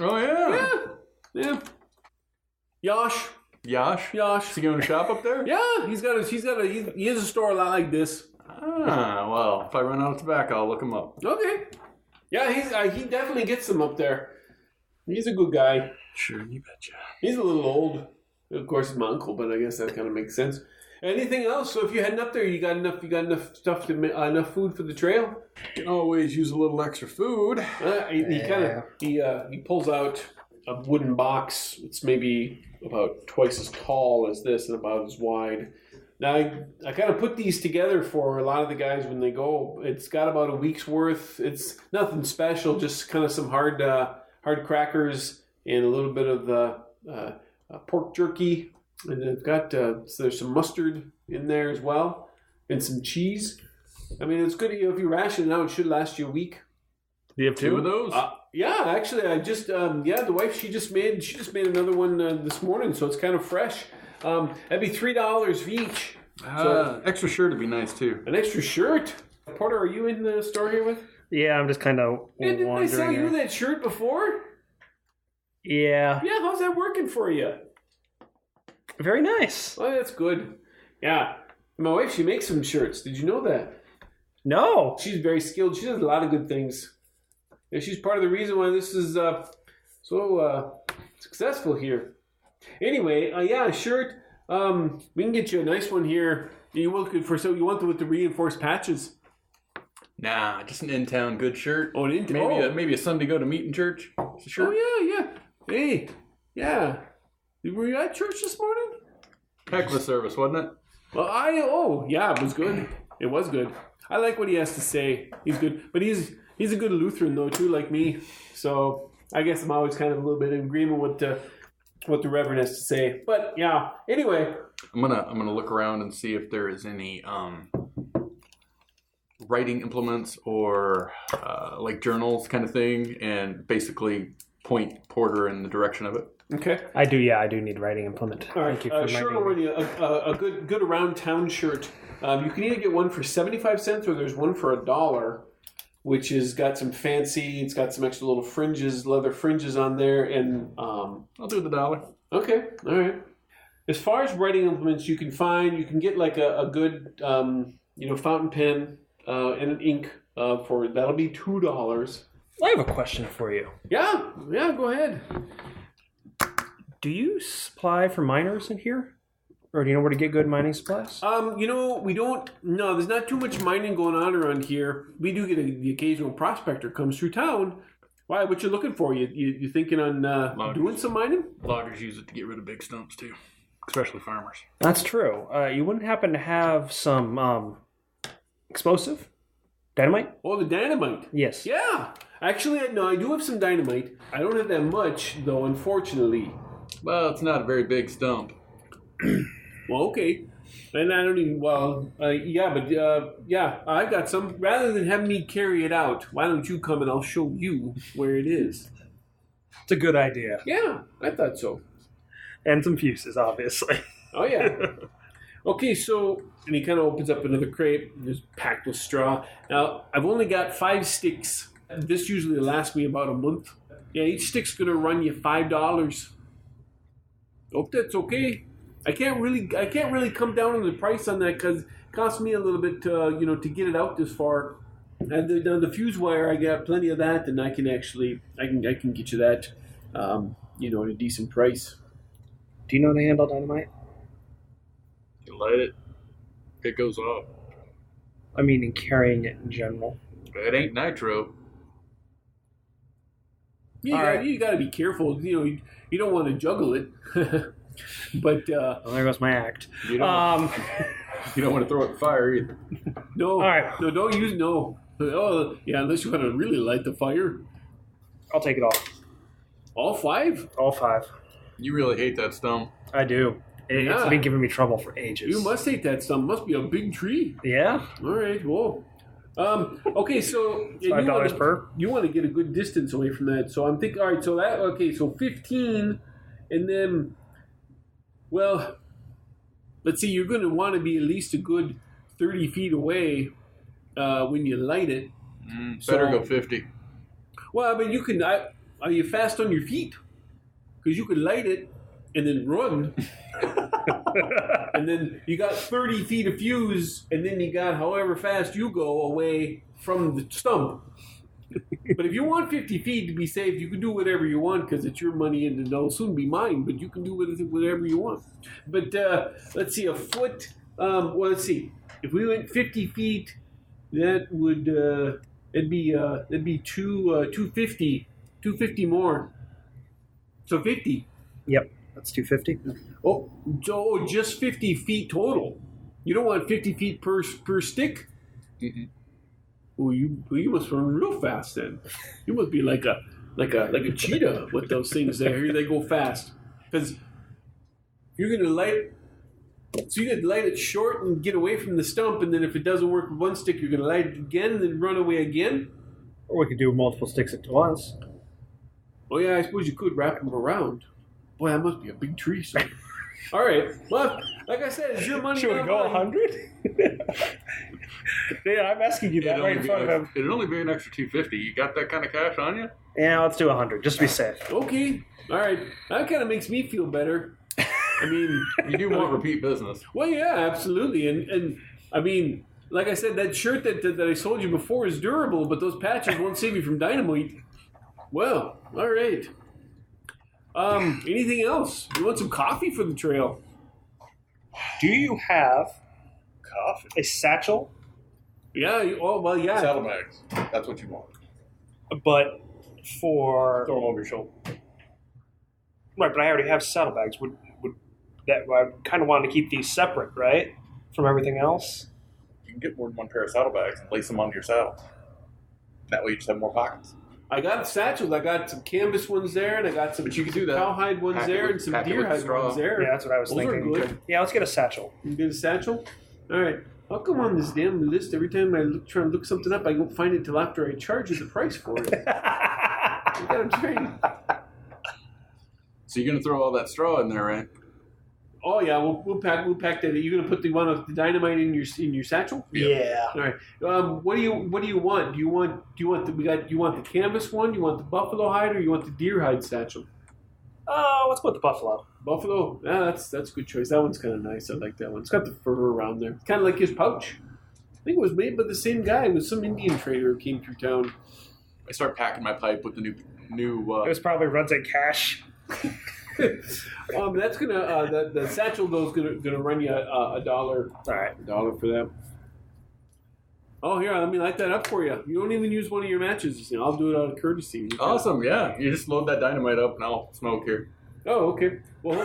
Oh, yeah? Yeah. Yosh. Is he going to shop up there? Yeah, he has a store a lot like this. Well, if I run out of tobacco, I'll look him up. Okay. Yeah, he definitely gets them up there. He's a good guy. Sure, you betcha. He's a little old. Of course, he's my uncle, but I guess that kind of makes sense. Anything else? So if you're heading up there, you got enough stuff to enough food for the trail. You can always use a little extra food. He pulls out a wooden box. It's maybe about twice as tall as this and about as wide. Now I kind of put these together for a lot of the guys when they go. It's got about a week's worth. It's nothing special, just kind of some hard crackers and a little bit of the pork jerky. And they've got so there's some mustard in there as well, and some cheese. I mean, it's good if you ration it out. It should last you a week. Do you have two of those? Yeah, actually, I just the wife she just made another one this morning, so it's kind of fresh. That'd be $3 each. Extra shirt would be nice too. An extra shirt. Porter, are you in the store here with? Yeah, I'm just kind of wandering. Didn't I sell you that shirt before? Yeah. Yeah, how's that working for you? Very nice. Oh, that's good. Yeah. My wife, she makes some shirts. Did you know that? No. She's very skilled. She does a lot of good things. And she's part of the reason why this is so successful here. Anyway, a shirt. We can get you a nice one here. You want it with the reinforced patches? Nah, just an in-town good shirt. Oh, an in-town. Maybe a Sunday go to meeting church shirt. Oh yeah. Hey, yeah. Were you at church this morning? Heck of a service, wasn't it? Well, it was good. It was good. I like what he has to say. He's good, but he's a good Lutheran though too, like me. So I guess I'm always kind of a little bit in agreement with what the Reverend has to say. But yeah. Anyway, I'm gonna look around and see if there is any writing implements or like journals kind of thing, and basically point Porter in the direction of it. Okay. I do need writing implement. All right. Thank you for shirt already. A good around town shirt. You can either get one for 75 cents or there's one for $1, which has got some fancy. It's got some extra little fringes, leather fringes on there, and I'll do the $1. Okay. All right. As far as writing implements, you can get like a good fountain pen and an ink For that'll be $2. I have a question for you. Yeah, go ahead. Do you supply for miners in here? Or do you know where to get good mining supplies? We don't. No, there's not too much mining going on around here. We do get the occasional prospector comes through town. Why? What you looking for? You thinking on doing some mining? Loggers use it to get rid of big stumps too, especially farmers. That's true. You wouldn't happen to have some explosive? Dynamite? Oh, the dynamite. Yes. Yeah. Actually, no, I do have some dynamite. I don't have that much, though, unfortunately. Well, it's not a very big stump. Well, okay. And I don't even, I've got some. Rather than have me carry it out, why don't you come and I'll show you where it is? It's a good idea. Yeah, I thought so. And some fuses, obviously. Oh, yeah. Okay, so, and he kind of opens up another crate, and it's packed with straw. Now, I've only got 5 sticks. This usually lasts me about a month. Yeah, each stick's going to run you $5. Hope that's okay. I can't really come down on the price on that because it costs me a little bit, to get it out this far. And the fuse wire, I got plenty of that, and I can get you that, at a decent price. Do you know how to handle dynamite? You light it, it goes off. I mean, in carrying it in general. It ain't nitro. You got to be careful. You don't want to juggle it. But well, there goes my act. You don't want to throw it in fire either. No. All right. No, don't use no. Oh, yeah, unless you want to really light the fire. I'll take it all. All 5? All 5. You really hate that stump. I do. It's been giving me trouble for ages. You must hate that stump. Must be a big tree. Yeah. All right. Whoa. Okay, so $5 per. You want to get a good distance away from that. So I'm thinking. All right. So 15, and then, well, let's see. You're going to want to be at least a good 30 feet away when you light it. Better go 50. Well, but you can. Are you fast on your feet? Because you could light it and then run. And then you got 30 feet of fuse, and then you got however fast you go away from the stump. But if you want 50 feet to be safe, you can do whatever you want because it's your money and it'll soon be mine, but you can do whatever you want. But let's see, a foot. Let's see. If we went 50 feet, that would it'd be 250 more. So 50. Yep. That's 250. Oh, so just 50 feet total. You don't want 50 feet per stick? Mm-hmm. Well, you must run real fast then. You must be like a cheetah with those things there. Here they go fast. Because you're gonna light it short and get away from the stump, and then if it doesn't work with one stick, you're gonna light it again and then run away again. Or we could do multiple sticks at once. Oh yeah, I suppose you could wrap them around. Boy, that must be a big tree. So. All right. Well, like I said, it's your money. Should we go 100? Yeah, I'm asking you that right in front of him. It'd only be an extra 250. You got that kind of cash on you? Yeah, let's do 100, just to be safe. Okay. All right. That kind of makes me feel better. I mean, you do want repeat business. Well, yeah, absolutely. And I mean, like I said, that shirt that I sold you before is durable, but those patches won't save you from dynamite. Well, all right. Anything else? You want some coffee for the trail? Do you have Coffee? a satchel? Yeah. Yeah. Saddlebags. That's what you want. But for... Throw them over your shoulder. Right, but I already have saddlebags. Would that? I kind of wanted to keep these separate, right, from everything else. You can get more than one pair of saddlebags and lace them onto your saddle. That way you just have more pockets. I got satchels. I got some canvas ones there, and I got some But you can do that. cowhide ones there, and some deer hide ones there. Yeah, that's what I was Those thinking. are good. Yeah, let's get a satchel. You get a satchel? All right. How come on this damn list, every time I try and look something up, I don't find it till after I charge you the price for it? I gotta train. So you're gonna throw all that straw in there, right? Oh yeah, we'll pack that. Are you gonna put the one of the dynamite in your satchel? Yeah. All right. What do you want? Do you want the canvas one? Do you want the buffalo hide, or you want the deer hide satchel? Oh, let's put the buffalo. Buffalo. Yeah, that's a good choice. That one's kind of nice. I like that one. It's got the fur around there. Kind of like his pouch. I think it was made by the same guy. It was some Indian trader who came through town. I start packing my pipe with the new. It was probably runs at cash. That's gonna the satchel goes gonna run you $1. All right, $1 for that. Oh, here, let me light that up for you. You don't even use one of your matches. I'll do it out of courtesy. Awesome, yeah. You just load that dynamite up and I'll smoke here. Oh, okay. Well,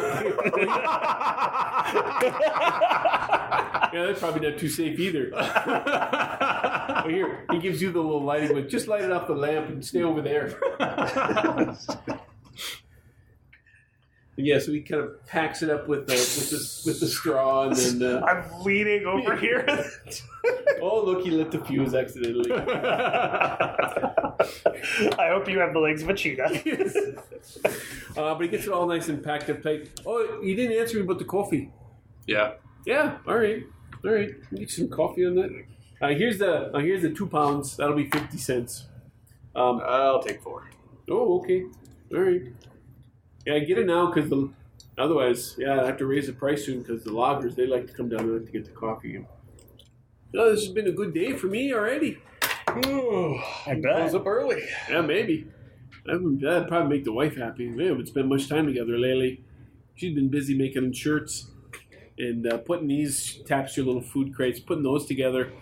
yeah, that's probably not too safe either. Well, here, he gives you the little lighting, but just light it off the lamp and stay over there. Yeah, so he kind of packs it up with the straw, and then I'm leaning over here. Oh, look, he lit the fuse accidentally. I hope you have the legs of a cheetah. But he gets it all nice and packed up tight. Oh, you didn't answer me about the coffee. Yeah. Yeah, all right. Get some coffee on that. Here's the 2 pounds. That'll be 50 cents. I'll take 4. Oh, okay. All right. Yeah, get it now because otherwise, I have to raise the price soon because the loggers, they like to come down to get the coffee. Oh, this has been a good day for me already. Oh, I bet. Close up early. Yeah, maybe. That'd probably make the wife happy. We haven't spent much time together lately. She's been busy making shirts and putting these tapestry little food crates, putting those together.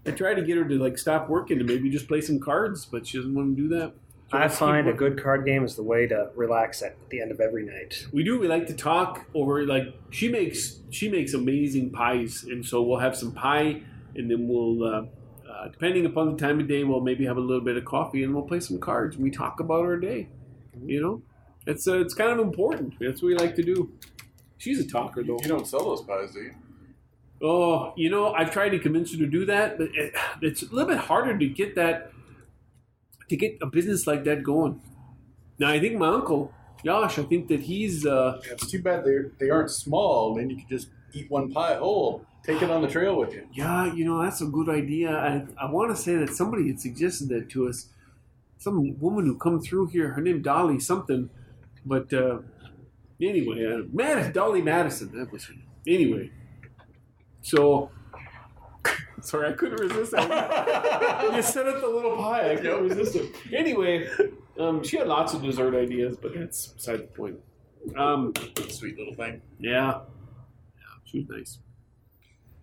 I tried to get her to stop working and maybe just play some cards, but she doesn't want to do that. So I find a good card game is the way to relax at the end of every night. We do. We like to talk over. She makes amazing pies, and so we'll have some pie, and then we'll, depending upon the time of day, we'll maybe have a little bit of coffee, and we'll play some cards. And we talk about our day. It's kind of important. That's what we like to do. She's a talker, though. You don't sell those pies, do you? Oh, I've tried to convince her to do that, but it's a little bit harder to get a business like that going. Now, I think my uncle, Josh, I think that he's... It's too bad they aren't small. Then you could just eat one pie whole. Take it on the trail with you. Yeah, that's a good idea. I want to say that somebody had suggested that to us. Some woman who come through here, her name Dolly something. But anyway, Dolly Madison, that was her name. Anyway, so... Sorry, I couldn't resist that. You set up the little pie. I couldn't resist it. Anyway, she had lots of dessert ideas, but that's beside the point. Sweet little thing. Yeah, she was nice.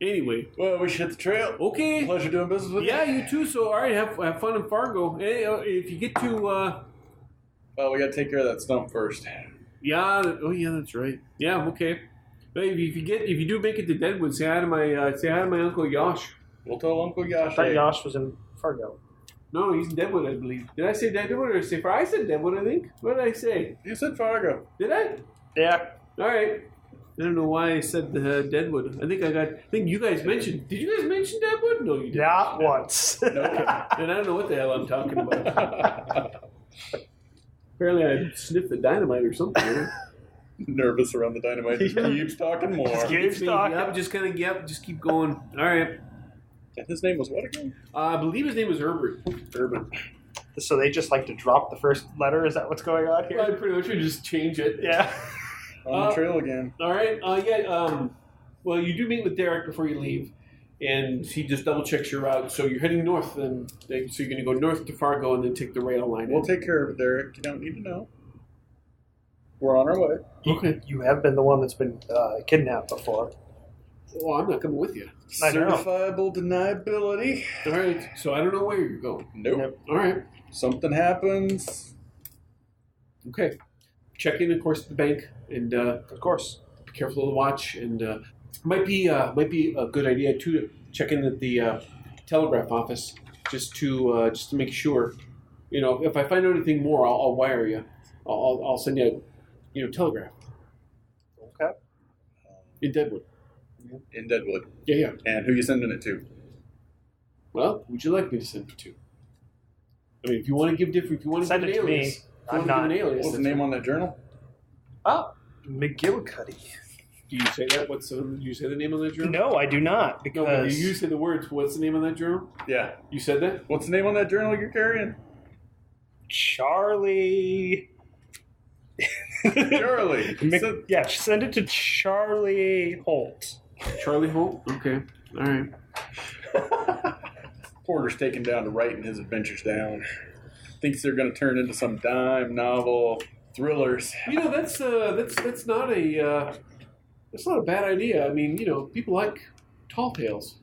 Anyway. Well, we should hit the trail. Okay. Pleasure doing business with you. Yeah, you too. So, all right, have fun in Fargo. Hey, if you get to... Well, we got to take care of that stump first. Yeah. Oh, yeah, that's right. Yeah, okay. But if you do make it to Deadwood, say hi to my Uncle Yosh. We'll tell Uncle Yosh. I thought Yosh was in Fargo. No, he's in Deadwood, I believe. Did I say Deadwood or say Fargo? I said Deadwood, I think. What did I say? You said Fargo. Did I? Yeah. All right. I don't know why I said Deadwood. I think you guys mentioned. Did you guys mention Deadwood? No, you didn't. Not once. Okay. And I don't know what the hell I'm talking about. Apparently, I sniffed the dynamite or something. Right? Nervous around the dynamite. Just keeps talking more. Keeps talking. Yep, just keep going. All right. His name was what again? I believe his name was Herbert. So they just like to drop the first letter? Is that what's going on here? I pretty much would just change it. Yeah. On the trail again. All right. Well, you do meet with Derek before you leave, and he just double checks your route. So you're heading north, then. So you're going to go north to Fargo and then take the rail line. We'll take care of it, Derek. You don't need to know. We're on our way. Okay. You have been the one that's been kidnapped before. Well, I'm not coming with you. I know. Certifiable deniability. All right. So I don't know where you're going. Nope. All right. Something happens. Okay. Check in, of course, at the bank, and Of course. be careful of the watch. And might be a good idea too to check in at the telegraph office just to make sure. If I find out anything more, I'll wire you. I'll send you a telegraph. Okay. In Deadwood. In Deadwood. Yeah. And who you sending it to? Well, who'd you like me to send it to? I mean, if you want to give different, if you want to Send give it an to me. alias, I'm not. What's the name on that journal? Oh, McGillicuddy. Do you say that? Do you say the name on that journal? No, I do not. No, Because but do you say the words? What's the name on that journal? Yeah. You said that? What's the name on that journal you're carrying? Charlie. Charlie. Send it to Charlie Holt. Charlie Holt? Okay. All right. Porter's taken down to writing his adventures down. Thinks they're going to turn into some dime novel thrillers. That's not a bad idea. I mean, people like tall tales.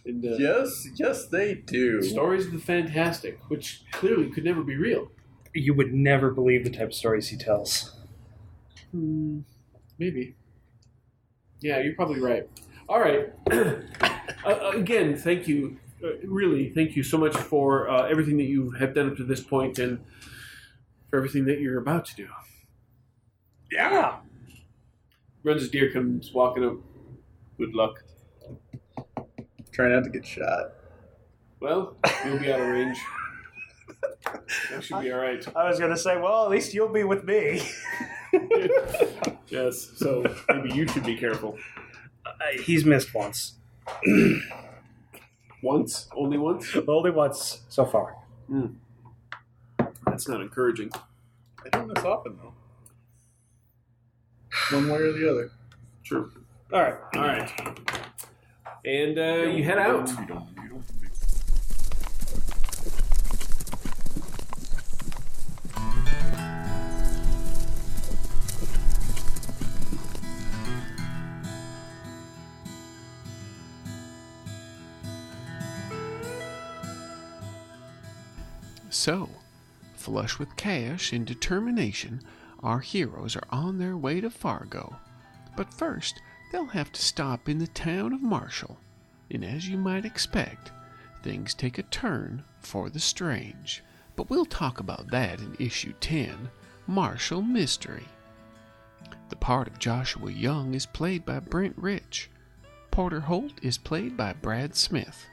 And, Yes, they do. stories of the fantastic, which clearly could never be real. You would never believe the type of stories he tells. Maybe. Yeah, you're probably right. All right. Again, thank you. Really, thank you so much for everything that you have done up to this point and for everything that you're about to do. Yeah. Runs as deer comes walking up. Good luck. Try not to get shot. Well, you'll be out of range. That should be all right. I was going to say, well, at least you'll be with me. Yes, so maybe you should be careful. He's missed once. Once? Only once? Only once so far. That's not encouraging. I don't miss often, though. One way or the other. True. All right. And you head out. So, flush with cash and determination, our heroes are on their way to Fargo. But first, they'll have to stop in the town of Marshall. And as you might expect, things take a turn for the strange. But we'll talk about that in issue 10, Marshall Mystery. The part of Joshua Young is played by Brent Rich. Porter Holt is played by Brad Smith.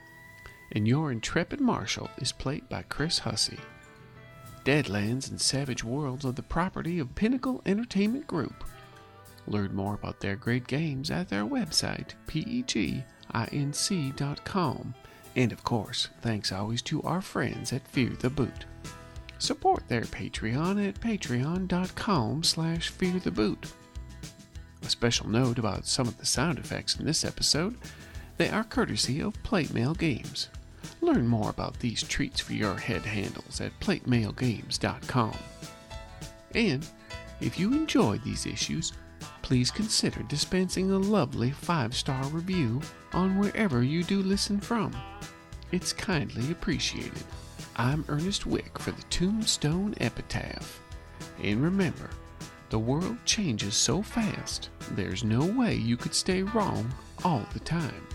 And your intrepid Marshall is played by Chris Hussey. Deadlands and Savage Worlds are the property of Pinnacle Entertainment Group. Learn more about their great games at their website, peginc.com. And of course, thanks always to our friends at Fear the Boot. Support their Patreon at patreon.com/feartheboot. A special note about some of the sound effects in this episode: they are courtesy of Plate Mail Games. Learn more about these treats for your head handles at platemailgames.com. And if you enjoy these issues, please consider dispensing a lovely 5-star review on wherever you do listen from. It's kindly appreciated. I'm Ernest Wick for the Tombstone Epitaph. And remember, the world changes so fast, there's no way you could stay wrong all the time.